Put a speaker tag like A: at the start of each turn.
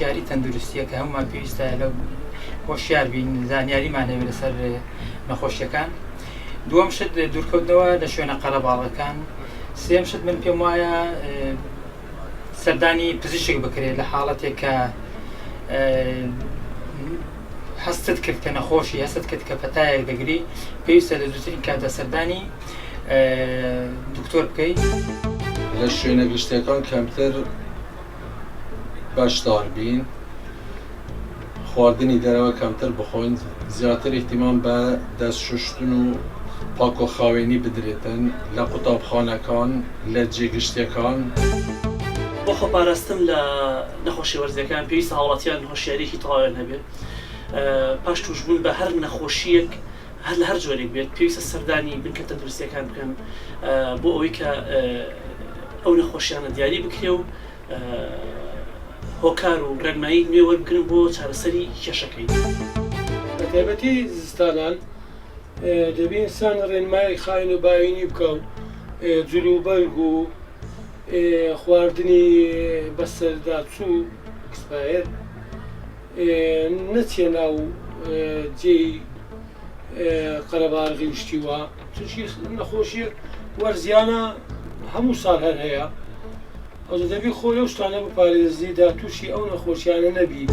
A: هۆشیاری تەندروستیە کە هەمومان پێویستە لە هۆشیار بین زانیاریمانەوێت لەسەر نەخۆشیەکان. دووەم شت دوورکەوتنەوە لە شوێنە قەرەباڵەکان. سێم شت من پێم وایە سەردانی پزیشک بکرێت لە حاڵەتێک کە هەستت کرد کە نەخۆشی هەست کرد کە پەتایەک دەگری پێویستە لە زووترین کاتە سەردانی دکتۆر بکەیت.
B: لە شوێنە گشتەکان کەمتر بەشدار بین، خواردنی دەرەوە کەمتر بخۆین، زیاتر احتیمام بە دەستشوشتن و پاکۆخاوێنی بدرێتن لە قوتابخانەکان لە جێگشتەکان.
C: بۆ خۆپاراستن لە نەخۆشی وەرزەکان پێویستە هاوڵاتیان هۆشیارێکی تەواویان هەبێت. پاش توشبوون بە هەر نەخۆشیەک هەر لە هەر جۆرێک بێت پێویستە سەردانی بنکە تەندروستیەکان بکەن بۆ ئەوەی کە ئەو نەخۆشیانە دیاری بکرێ و هۆکار و ڕێنمایی نوێ وەربگرن بۆ چارەسەری کێشەکەی.
D: بە تایبەتی زستانان دەبێت ئینسان ڕێنمایی خاین و باوینی بکە و جلوبەرگ و خواردنی بەسەرداچوو ئەکسپایر نەچێ ناو جێی قەرەباڵغی شتیوە، چونکی نەخۆشی وەرزیانە هەموو ساڵ هەر هەیە. ئەوجا دەبێت خۆی ئەو شتانە بپارێزی داتووشی ئەو نەخۆشیانە نەبی.